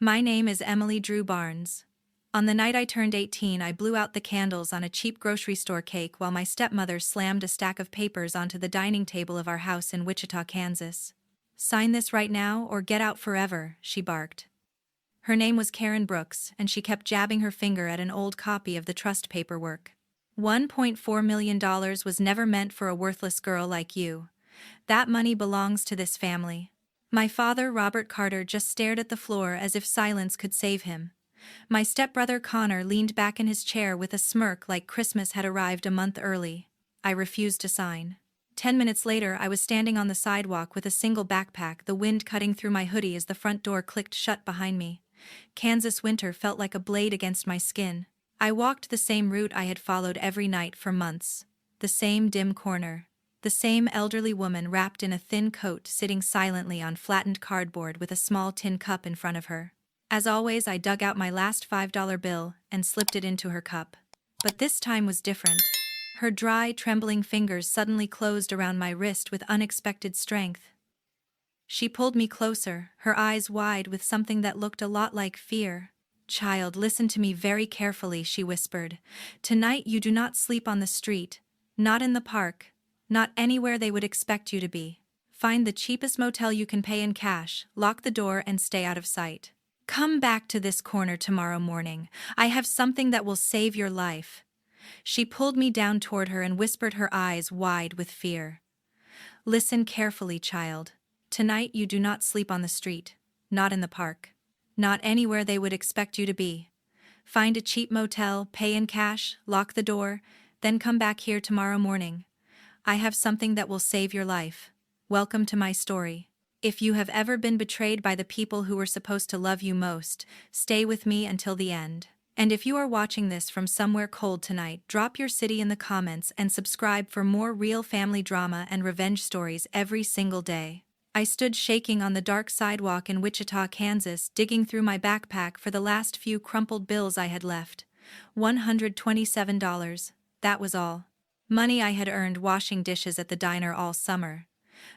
My name is Ensley Drew Barnes. On the night I turned 18, I blew out the candles on a cheap grocery store cake while my stepmother slammed a stack of papers onto the dining table of our house in Wichita, Kansas. "Sign this right now or get out forever," she barked. Her name was Karen Brooks, and she kept jabbing her finger at an old copy of the trust paperwork. $1.4 million was never meant for a worthless girl like you. That money belongs to this family. My father, Robert Carter, just stared at the floor as if silence could save him. My stepbrother Connor leaned back in his chair with a smirk like Christmas had arrived a month early. I refused to sign. 10 minutes later, I was standing on the sidewalk with a single backpack, the wind cutting through my hoodie as the front door clicked shut behind me. Kansas winter felt like a blade against my skin. I walked the same route I had followed every night for months. The same dim corner. The same elderly woman wrapped in a thin coat sitting silently on flattened cardboard with a small tin cup in front of her. As always, I dug out my last $5 bill and slipped it into her cup. But this time was different. Her dry, trembling fingers suddenly closed around my wrist with unexpected strength. She pulled me closer, her eyes wide with something that looked a lot like fear. "Child, listen to me very carefully," she whispered. "Tonight you do not sleep on the street, not in the park, not anywhere they would expect you to be. Find the cheapest motel you can pay in cash, lock the door and stay out of sight. Come back to this corner tomorrow morning. I have something that will save your life." She pulled me down toward her and whispered, her eyes wide with fear. "Listen carefully, child. Tonight you do not sleep on the street, not in the park, not anywhere they would expect you to be. Find a cheap motel, pay in cash, lock the door, then come back here tomorrow morning. I have something that will save your life. Welcome to my story. If you have ever been betrayed by the people who were supposed to love you most, stay with me until the end. And if you are watching this from somewhere cold tonight, drop your city in the comments and subscribe for more real family drama and revenge stories every single day." I stood shaking on the dark sidewalk in Wichita, Kansas, digging through my backpack for the last few crumpled bills I had left. $127, that was all. Money I had earned washing dishes at the diner all summer.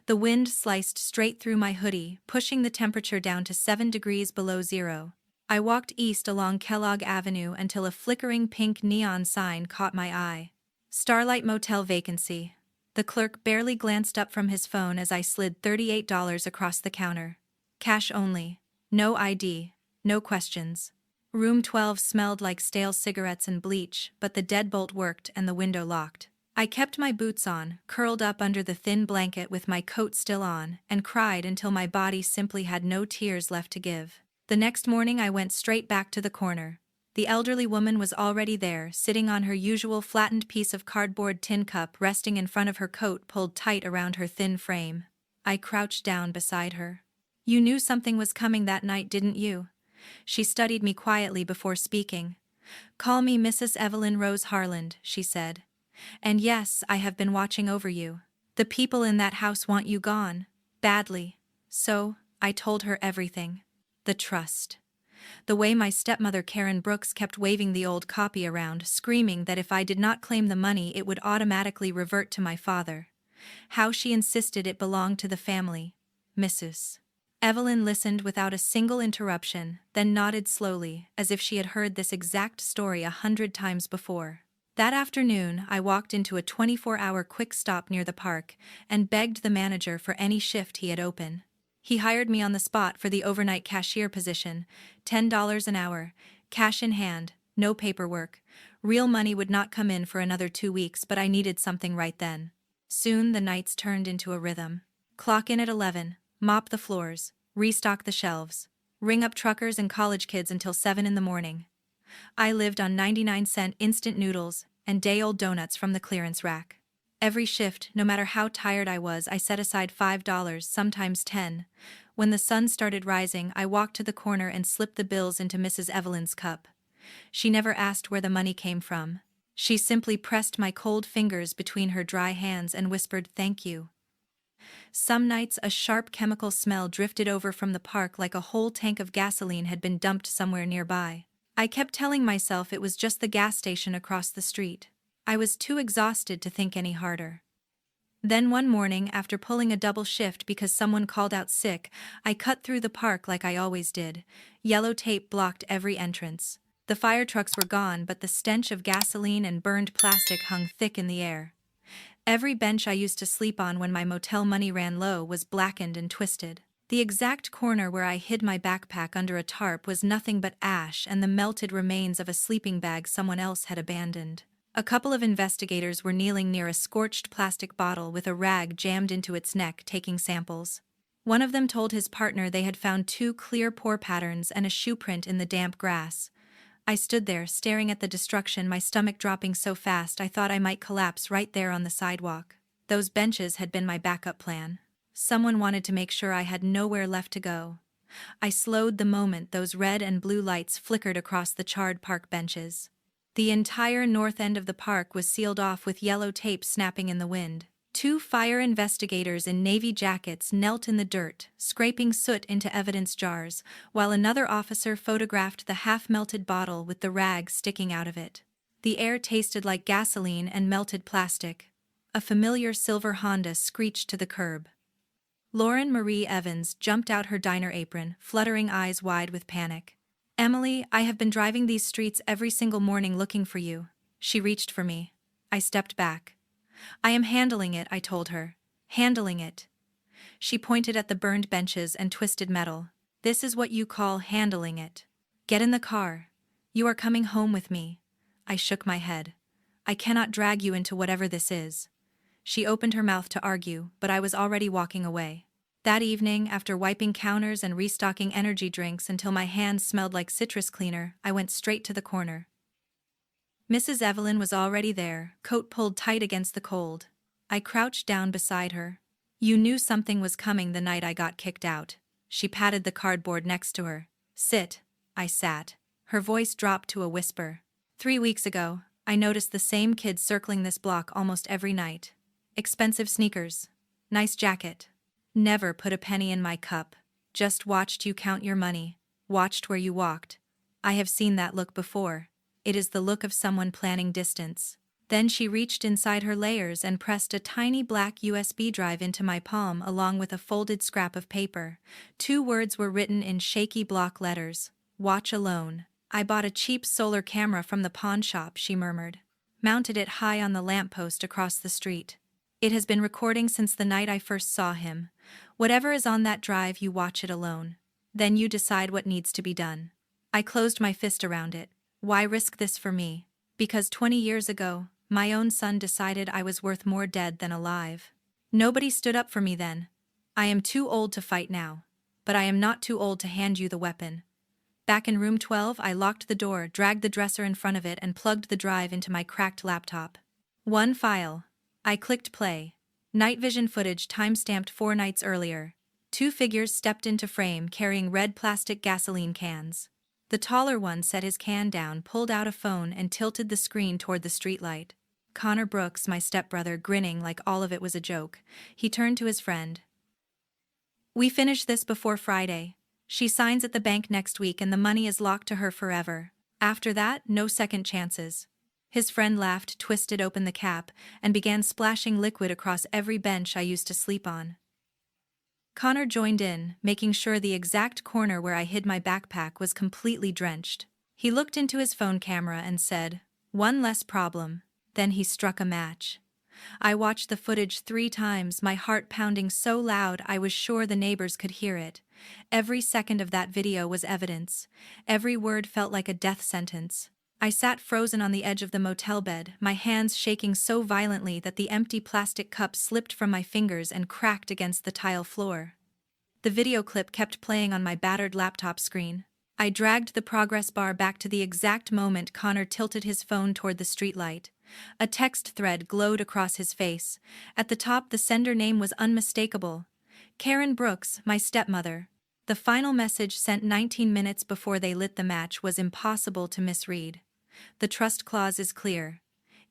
The wind sliced straight through my hoodie, pushing the temperature down to 7 degrees below zero. I walked east along Kellogg Avenue until a flickering pink neon sign caught my eye. "Starlight Motel vacancy." The clerk barely glanced up from his phone as I slid $38 across the counter. "Cash only. No ID. No questions." Room 12 smelled like stale cigarettes and bleach, but the deadbolt worked and the window locked. I kept my boots on, curled up under the thin blanket with my coat still on, and cried until my body simply had no tears left to give. The next morning I went straight back to the corner. The elderly woman was already there, sitting on her usual flattened piece of cardboard tin cup resting in front of her coat pulled tight around her thin frame. I crouched down beside her. "You knew something was coming that night, didn't you?" She studied me quietly before speaking. "Call me Mrs. Evelyn Rose Harland," she said. "And yes, I have been watching over you. The people in that house want you gone. Badly. So, I told her everything. The trust. The way my stepmother Karen Brooks kept waving the old copy around, screaming that if I did not claim the money it would automatically revert to my father. How she insisted it belonged to the family. Mrs. Evelyn listened without a single interruption, then nodded slowly, as if she had heard this exact story 100 times before. That afternoon, I walked into a 24-hour quick stop near the park and begged the manager for any shift he had open. He hired me on the spot for the overnight cashier position, $10 an hour, cash in hand, no paperwork. Real money would not come in for another 2 weeks, but I needed something right then. Soon the nights turned into a rhythm. Clock in at 11, mop the floors, restock the shelves, ring up truckers and college kids until 7 in the morning. I lived on 99-cent instant noodles and day-old donuts from the clearance rack. Every shift, no matter how tired I was, I set aside $5, sometimes 10. When the sun started rising, I walked to the corner and slipped the bills into Mrs. Evelyn's cup. She never asked where the money came from. She simply pressed my cold fingers between her dry hands and whispered, "Thank you." Some nights a sharp chemical smell drifted over from the park like a whole tank of gasoline had been dumped somewhere nearby. I kept telling myself it was just the gas station across the street. I was too exhausted to think any harder. Then one morning, after pulling a double shift because someone called out sick, I cut through the park like I always did. Yellow tape blocked every entrance. The fire trucks were gone, but the stench of gasoline and burned plastic hung thick in the air. Every bench I used to sleep on when my motel money ran low was blackened and twisted. The exact corner where I hid my backpack under a tarp was nothing but ash and the melted remains of a sleeping bag someone else had abandoned. A couple of investigators were kneeling near a scorched plastic bottle with a rag jammed into its neck, taking samples. One of them told his partner they had found 2 clear pore patterns and a shoe print in the damp grass. I stood there, staring at the destruction, my stomach dropping so fast I thought I might collapse right there on the sidewalk. Those benches had been my backup plan. Someone wanted to make sure I had nowhere left to go. I slowed the moment those red and blue lights flickered across the charred park benches. The entire north end of the park was sealed off with yellow tape snapping in the wind. 2 fire investigators in navy jackets knelt in the dirt, scraping soot into evidence jars, while another officer photographed the half-melted bottle with the rag sticking out of it. The air tasted like gasoline and melted plastic. A familiar silver Honda screeched to the curb. Lauren Marie Evans jumped out her diner apron, fluttering eyes wide with panic. "Emily, I have been driving these streets every single morning looking for you." She reached for me. I stepped back. "I am handling it," I told her. "Handling it." She pointed at the burned benches and twisted metal. "This is what you call handling it. Get in the car. You are coming home with me." I shook my head. "I cannot drag you into whatever this is." She opened her mouth to argue, but I was already walking away. That evening, after wiping counters and restocking energy drinks until my hands smelled like citrus cleaner, I went straight to the corner. Mrs. Evelyn was already there, coat pulled tight against the cold. I crouched down beside her. "You knew something was coming the night I got kicked out." She patted the cardboard next to her. "Sit." I sat. Her voice dropped to a whisper. 3 weeks ago, I noticed the same kid circling this block almost every night. Expensive sneakers. Nice jacket. Never put a penny in my cup. Just watched you count your money. Watched where you walked. I have seen that look before. It is the look of someone planning distance. Then she reached inside her layers and pressed a tiny black USB drive into my palm along with a folded scrap of paper. 2 words were written in shaky block letters. "Watch alone." "I bought a cheap solar camera from the pawn shop," she murmured. "Mounted it high on the lamppost across the street. It has been recording since the night I first saw him. Whatever is on that drive, you watch it alone. Then you decide what needs to be done." I closed my fist around it. Why risk this for me? Because 20 years ago, my own son decided I was worth more dead than alive. Nobody stood up for me then. I am too old to fight now. But I am not too old to hand you the weapon. Back in room 12, I locked the door, dragged the dresser in front of it, and plugged the drive into my cracked laptop. One file. I clicked play. Night vision footage time-stamped 4 nights earlier. 2 figures stepped into frame carrying red plastic gasoline cans. The taller one set his can down, pulled out a phone, and tilted the screen toward the streetlight. Connor Brooks, my stepbrother, grinning like all of it was a joke. He turned to his friend. "We finish this before Friday. She signs at the bank next week and the money is locked to her forever. After that, no second chances." His friend laughed, twisted open the cap, and began splashing liquid across every bench I used to sleep on. Connor joined in, making sure the exact corner where I hid my backpack was completely drenched. He looked into his phone camera and said, "One less problem." Then he struck a match. I watched the footage 3 times, my heart pounding so loud I was sure the neighbors could hear it. Every second of that video was evidence. Every word felt like a death sentence. I sat frozen on the edge of the motel bed, my hands shaking so violently that the empty plastic cup slipped from my fingers and cracked against the tile floor. The video clip kept playing on my battered laptop screen. I dragged the progress bar back to the exact moment Connor tilted his phone toward the streetlight. A text thread glowed across his face. At the top, the sender name was unmistakable. Karen Brooks, my stepmother. The final message, sent 19 minutes before they lit the match, was impossible to misread. "The trust clause is clear.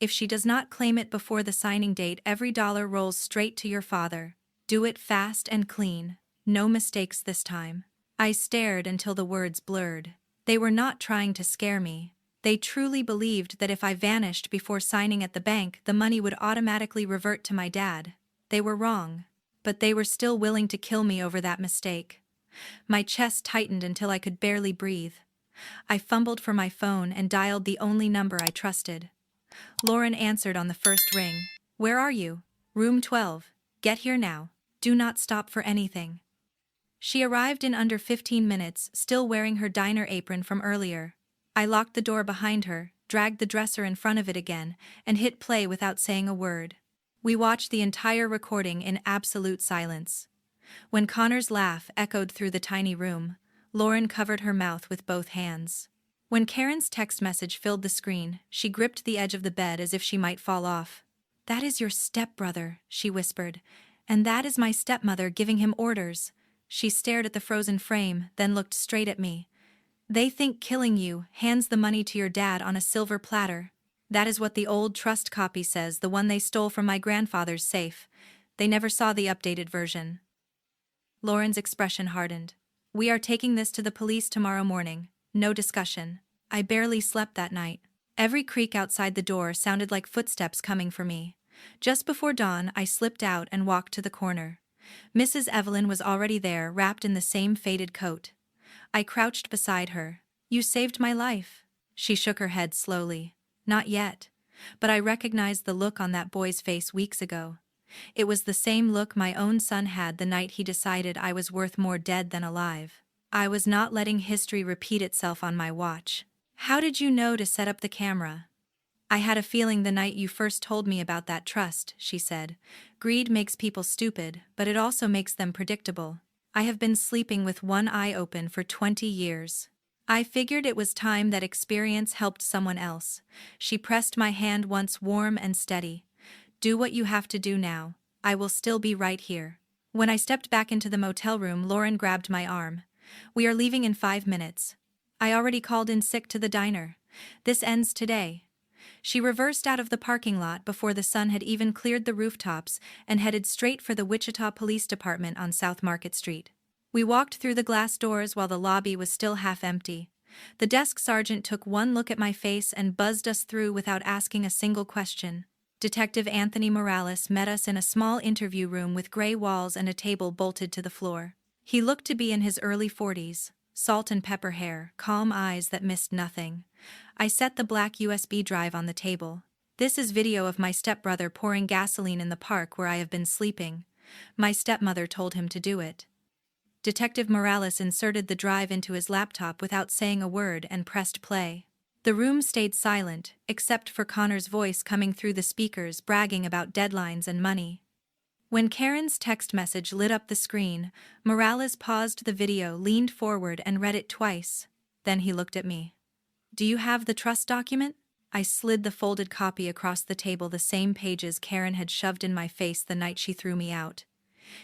If she does not claim it before the signing date, every dollar rolls straight to your father. Do it fast and clean. No mistakes this time." I stared until the words blurred. They were not trying to scare me. They truly believed that if I vanished before signing at the bank, the money would automatically revert to my dad. They were wrong. But they were still willing to kill me over that mistake. My chest tightened until I could barely breathe. I fumbled for my phone and dialed the only number I trusted. Lauren answered on the first ring. "Where are you?" "Room 12. Get here now. Do not stop for anything." She arrived in under 15 minutes, still wearing her diner apron from earlier. I locked the door behind her, dragged the dresser in front of it again, and hit play without saying a word. We watched the entire recording in absolute silence. When Connor's laugh echoed through the tiny room, Lauren covered her mouth with both hands. When Karen's text message filled the screen, she gripped the edge of the bed as if she might fall off. "That is your stepbrother," she whispered. "And that is my stepmother giving him orders." She stared at the frozen frame, then looked straight at me. "They think killing you hands the money to your dad on a silver platter. That is what the old trust copy says, the one they stole from my grandfather's safe. They never saw the updated version." Lauren's expression hardened. "We are taking this to the police tomorrow morning. No discussion." I barely slept that night. Every creak outside the door sounded like footsteps coming for me. Just before dawn, I slipped out and walked to the corner. Mrs. Evelyn was already there, wrapped in the same faded coat. I crouched beside her. "You saved my life." She shook her head slowly. "Not yet." But I recognized the look on that boy's face weeks ago. It was the same look my own son had the night he decided I was worth more dead than alive. I was not letting history repeat itself on my watch. "How did you know to set up the camera?" "I had a feeling the night you first told me about that trust," she said. "Greed makes people stupid, but it also makes them predictable. I have been sleeping with one eye open for 20 years. I figured it was time that experience helped someone else." She pressed my hand once, warm and steady. "Do what you have to do now. I will still be right here." When I stepped back into the motel room, Lauren grabbed my arm. "We are leaving in 5 minutes. I already called in sick to the diner. This ends today." She reversed out of the parking lot before the sun had even cleared the rooftops and headed straight for the Wichita Police Department on South Market Street. We walked through the glass doors while the lobby was still half empty. The desk sergeant took one look at my face and buzzed us through without asking a single question. Detective Anthony Morales met us in a small interview room with gray walls and a table bolted to the floor. He looked to be in his early 40s, salt and pepper hair, calm eyes that missed nothing. I set the black USB drive on the table. "This is video of my stepbrother pouring gasoline in the park where I have been sleeping. My stepmother told him to do it." Detective Morales inserted the drive into his laptop without saying a word and pressed play. The room stayed silent, except for Connor's voice coming through the speakers bragging about deadlines and money. When Karen's text message lit up the screen, Morales paused the video, leaned forward and read it twice. Then he looked at me. "Do you have the trust document?" I slid the folded copy across the table, the same pages Karen had shoved in my face the night she threw me out.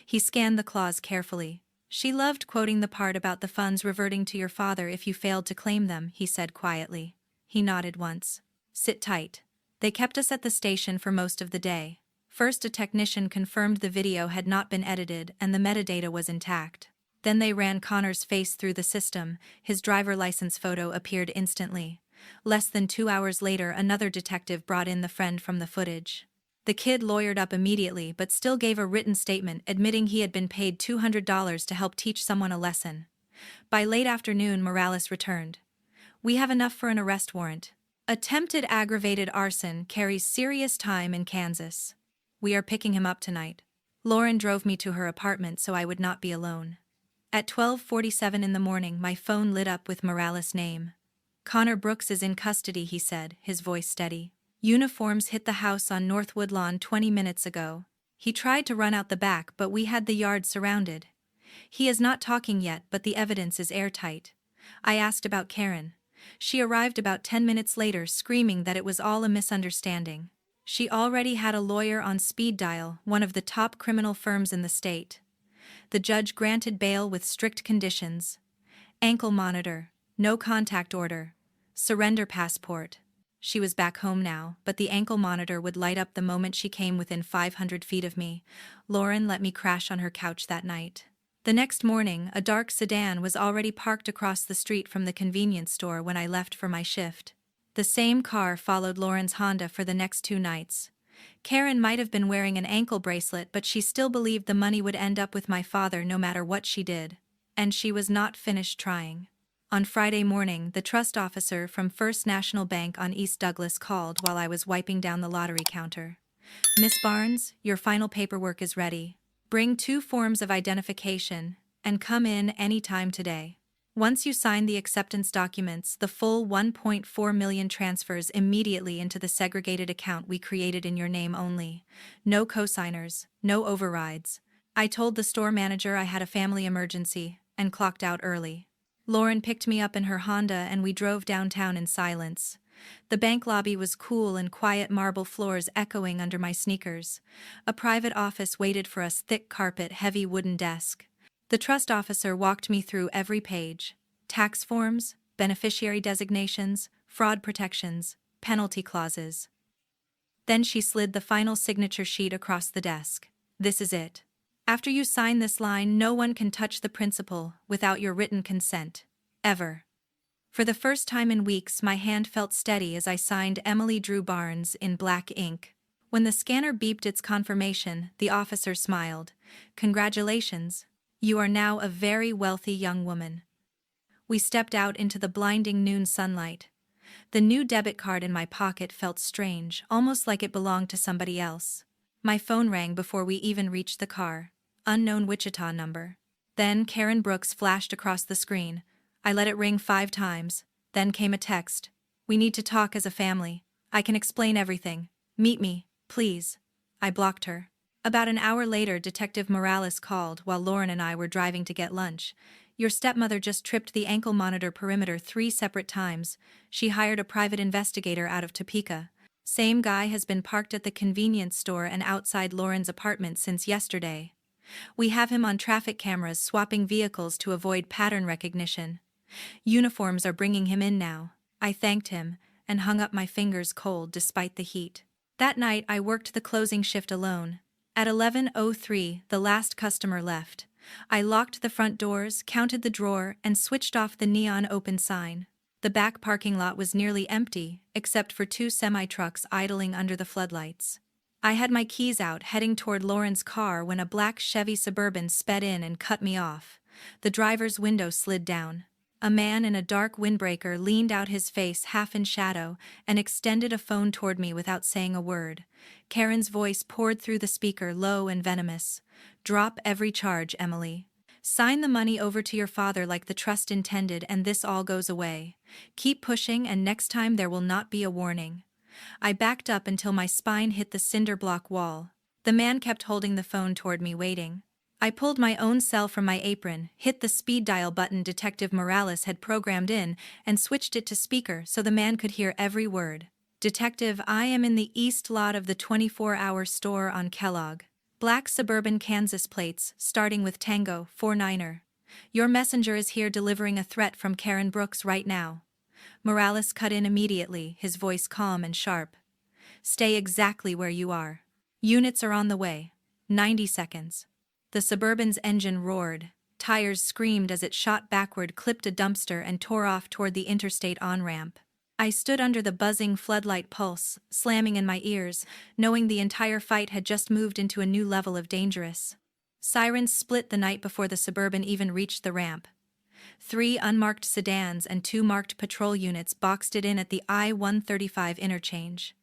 He scanned the clause carefully. "She loved quoting the part about the funds reverting to your father if you failed to claim them," he said quietly. He nodded once. "Sit tight." They kept us at the station for most of the day. First, a technician confirmed the video had not been edited and the metadata was intact. Then they ran Connor's face through the system. His driver license photo appeared instantly. Less than 2 hours later, another detective brought in the friend from the footage. The kid lawyered up immediately but still gave a written statement admitting he had been paid $200 to help teach someone a lesson. By late afternoon, Morales returned. "We have enough for an arrest warrant. Attempted aggravated arson carries serious time in Kansas. We are picking him up tonight." Lauren drove me to her apartment so I would not be alone. At 12:47 in the morning, my phone lit up with Morales' name. "Connor Brooks is in custody," he said, his voice steady. "Uniforms hit the house on North Woodlawn 20 minutes ago. He tried to run out the back, but we had the yard surrounded. He is not talking yet, but the evidence is airtight." I asked about Karen. She arrived about 10 minutes later, screaming that it was all a misunderstanding. She already had a lawyer on speed dial, one of the top criminal firms in the state. The judge granted bail with strict conditions. Ankle monitor, no contact order, surrender passport. She was back home now, but the ankle monitor would light up the moment she came within 500 feet of me. Lauren let me crash on her couch that night. The next morning, a dark sedan was already parked across the street from the convenience store when I left for my shift. The same car followed Lauren's Honda for the next 2 nights. Karen might have been wearing an ankle bracelet, but she still believed the money would end up with my father no matter what she did. And she was not finished trying. On Friday morning, the trust officer from First National Bank on East Douglas called while I was wiping down the lottery counter. "Miss Barnes, your final paperwork is ready. Bring 2 forms of identification, and come in any time today." Once you sign the acceptance documents, the full 1.4 million transfers immediately into the segregated account we created in your name only. No cosigners, no overrides. I told the store manager I had a family emergency, and clocked out early. Lauren picked me up in her Honda and we drove downtown in silence. The bank lobby was cool and quiet, marble floors echoing under my sneakers. A private office waited for us, thick carpet, heavy wooden desk. The trust officer walked me through every page. Tax forms, beneficiary designations, fraud protections, penalty clauses. Then she slid the final signature sheet across the desk. "This is it. After you sign this line, no one can touch the principal without your written consent. Ever." For the first time in weeks, my hand felt steady as I signed Ensley Drew Barnes in black ink. When the scanner beeped its confirmation, the officer smiled. "Congratulations. You are now a very wealthy young woman." We stepped out into the blinding noon sunlight. The new debit card in my pocket felt strange, almost like it belonged to somebody else. My phone rang before we even reached the car. Unknown Wichita number. Then Karen Brooks flashed across the screen. I let it ring 5 times. Then came a text. "We need to talk as a family. I can explain everything. Meet me, please." I blocked her. About an hour later, Detective Morales called while Lauren and I were driving to get lunch. "Your stepmother just tripped the ankle monitor perimeter 3 separate times. She hired a private investigator out of Topeka. Same guy has been parked at the convenience store and outside Lauren's apartment since yesterday. We have him on traffic cameras swapping vehicles to avoid pattern recognition. Uniforms are bringing him in now." I thanked him and hung up my fingers cold despite the heat. That night I worked the closing shift alone. At 11:03, the last customer left. I locked the front doors, counted the drawer, and switched off the neon open sign. The back parking lot was nearly empty, except for 2 semi-trucks idling under the floodlights. I had my keys out, heading toward Lauren's car when a black Chevy Suburban sped in and cut me off. The driver's window slid down. A man in a dark windbreaker leaned out, his face half in shadow, and extended a phone toward me without saying a word. Karen's voice poured through the speaker, low and venomous. "Drop every charge, Emily. Sign the money over to your father like the trust intended, and this all goes away. Keep pushing, and next time there will not be a warning." I backed up until my spine hit the cinder block wall. The man kept holding the phone toward me, waiting. I pulled my own cell from my apron, hit the speed dial button Detective Morales had programmed in, and switched it to speaker so the man could hear every word. "Detective, I am in the east lot of the 24-hour store on Kellogg. Black Suburban Kansas plates, starting with Tango 49er. Your messenger is here delivering a threat from Karen Brooks right now." Morales cut in immediately, his voice calm and sharp. "Stay exactly where you are. Units are on the way. 90 seconds. The Suburban's engine roared. Tires screamed as it shot backward, clipped a dumpster, and tore off toward the interstate on-ramp. I stood under the buzzing floodlight pulse, slamming in my ears, knowing the entire fight had just moved into a new level of dangerous. Sirens split the night before the Suburban even reached the ramp. 3 unmarked sedans and 2 marked patrol units boxed it in at the I-135 interchange.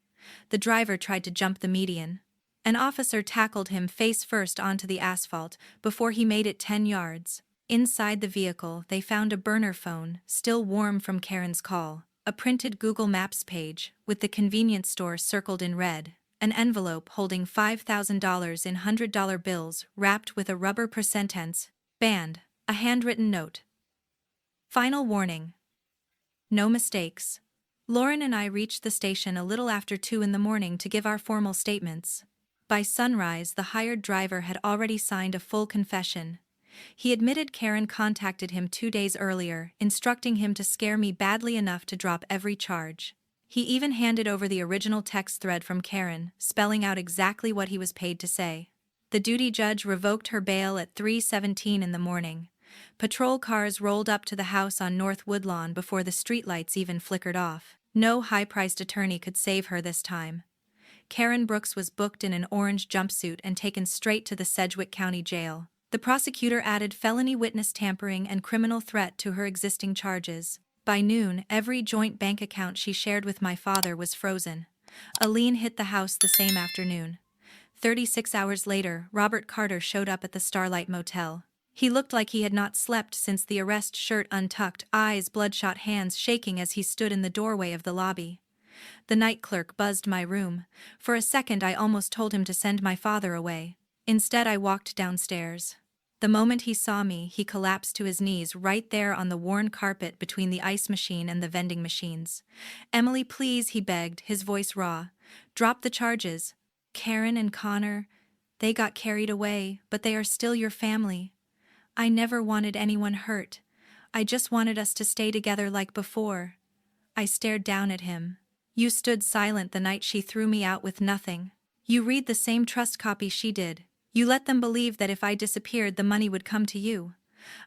The driver tried to jump the median. An officer tackled him face first onto the asphalt before he made it 10 yards. Inside the vehicle, they found a burner phone, still warm from Karen's call, a printed Google Maps page with the convenience store circled in red, an envelope holding $5,000 in $100 bills wrapped with a rubber percentence band, a handwritten note. Final warning. No mistakes. Lauren and I reached the station a little after 2 in the morning to give our formal statements. By sunrise, the hired driver had already signed a full confession. He admitted Karen contacted him 2 days earlier, instructing him to scare me badly enough to drop every charge. He even handed over the original text thread from Karen, spelling out exactly what he was paid to say. The duty judge revoked her bail at 3:17 in the morning. Patrol cars rolled up to the house on North Woodlawn before the streetlights even flickered off. No high-priced attorney could save her this time. Karen Brooks was booked in an orange jumpsuit and taken straight to the Sedgwick County Jail. The prosecutor added felony witness tampering and criminal threat to her existing charges. By noon, every joint bank account she shared with my father was frozen. A lien hit the house the same afternoon. 36 hours later, Robert Carter showed up at the Starlight Motel. He looked like he had not slept since the arrest, shirt untucked, eyes bloodshot, hands shaking as he stood in the doorway of the lobby. The night clerk buzzed my room. For a second I almost told him to send my father away. Instead I walked downstairs. The moment he saw me, he collapsed to his knees right there on the worn carpet between the ice machine and the vending machines. "Emily, please," he begged, his voice raw. "Drop the charges. Karen and Connor, they got carried away, but they are still your family. I never wanted anyone hurt. I just wanted us to stay together like before." I stared down at him. "You stood silent the night she threw me out with nothing. You read the same trust copy she did. You let them believe that if I disappeared the money would come to you.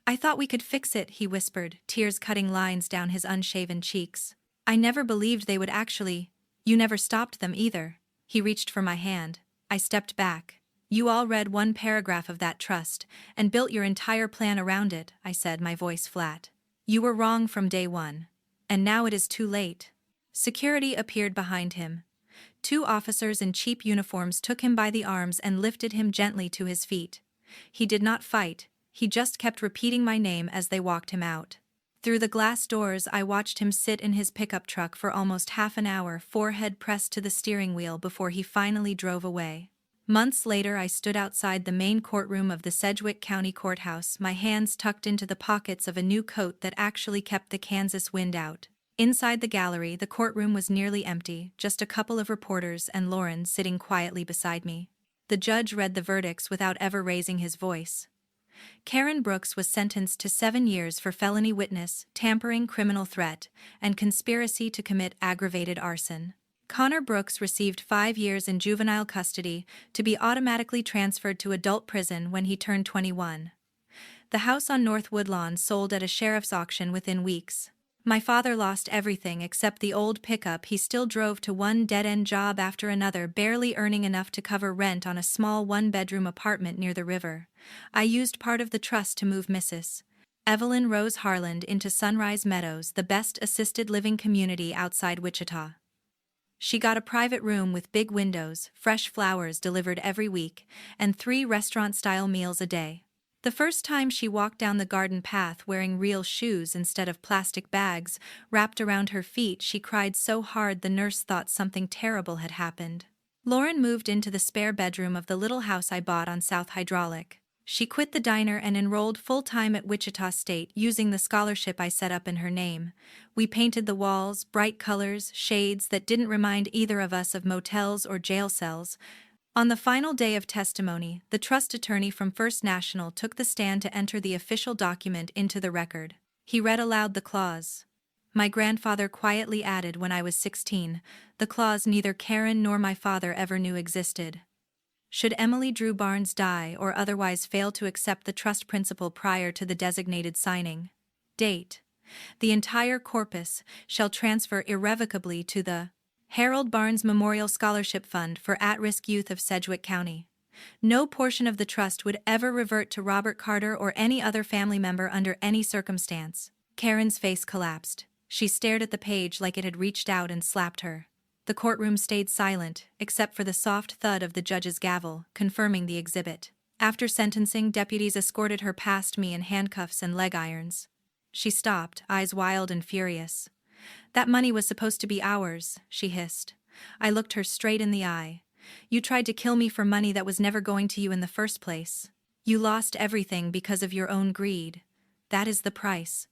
I thought we could fix it," he whispered, tears cutting lines down his unshaven cheeks. "I never believed they would actually. You never stopped them either." He reached for my hand. I stepped back. "You all read one paragraph of that trust, and built your entire plan around it," I said, my voice flat. "You were wrong from day one. And now it is too late." Security appeared behind him. 2 officers in cheap uniforms took him by the arms and lifted him gently to his feet. He did not fight, he just kept repeating my name as they walked him out. Through the glass doors I watched him sit in his pickup truck for almost half an hour, forehead pressed to the steering wheel, before he finally drove away. Months later I stood outside the main courtroom of the Sedgwick County Courthouse, my hands tucked into the pockets of a new coat that actually kept the Kansas wind out. Inside the gallery, the courtroom was nearly empty, just a couple of reporters and Lauren sitting quietly beside me. The judge read the verdicts without ever raising his voice. Karen Brooks was sentenced to 7 years for felony witness, tampering, criminal threat, and conspiracy to commit aggravated arson. Connor Brooks received 5 years in juvenile custody to be automatically transferred to adult prison when he turned 21. The house on North Woodlawn sold at a sheriff's auction within weeks. My father lost everything except the old pickup he still drove to one dead-end job after another, barely earning enough to cover rent on a small 1-bedroom apartment near the river. I used part of the trust to move Mrs. Evelyn Rose Harland into Sunrise Meadows, the best assisted living community outside Wichita. She got a private room with big windows, fresh flowers delivered every week, and 3 restaurant-style meals a day. The first time she walked down the garden path wearing real shoes instead of plastic bags wrapped around her feet, she cried so hard the nurse thought something terrible had happened. Lauren moved into the spare bedroom of the little house I bought on South Hydraulic. She quit the diner and enrolled full-time at Wichita State using the scholarship I set up in her name. We painted the walls, bright colors, shades that didn't remind either of us of motels or jail cells. On the final day of testimony, the trust attorney from First National took the stand to enter the official document into the record. He read aloud the clause. My grandfather quietly added when I was 16, the clause neither Karen nor my father ever knew existed. Should Ensley Drew Barnes die or otherwise fail to accept the trust principal prior to the designated signing date, the entire corpus shall transfer irrevocably to the Harold Barnes Memorial Scholarship Fund for At-Risk Youth of Sedgwick County. No portion of the trust would ever revert to Robert Carter or any other family member under any circumstance. Karen's face collapsed. She stared at the page like it had reached out and slapped her. The courtroom stayed silent, except for the soft thud of the judge's gavel, confirming the exhibit. After sentencing, deputies escorted her past me in handcuffs and leg irons. She stopped, eyes wild and furious. That money was supposed to be ours, she hissed. I looked her straight in the eye. You tried to kill me for money that was never going to you in the first place. You lost everything because of your own greed. That is the price.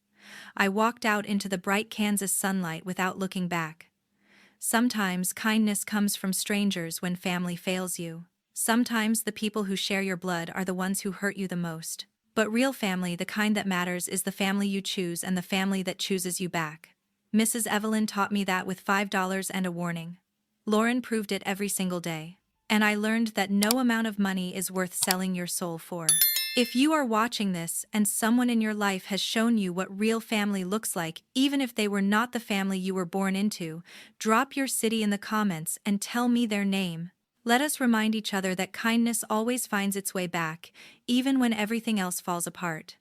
I walked out into the bright Kansas sunlight without looking back. Sometimes kindness comes from strangers when family fails you. Sometimes the people who share your blood are the ones who hurt you the most. But real family, the kind that matters, is the family you choose and the family that chooses you back. Mrs. Evelyn taught me that with $5 and a warning. Lauren proved it every single day. And I learned that no amount of money is worth selling your soul for. If you are watching this and someone in your life has shown you what real family looks like, even if they were not the family you were born into, drop your city in the comments and tell me their name. Let us remind each other that kindness always finds its way back, even when everything else falls apart.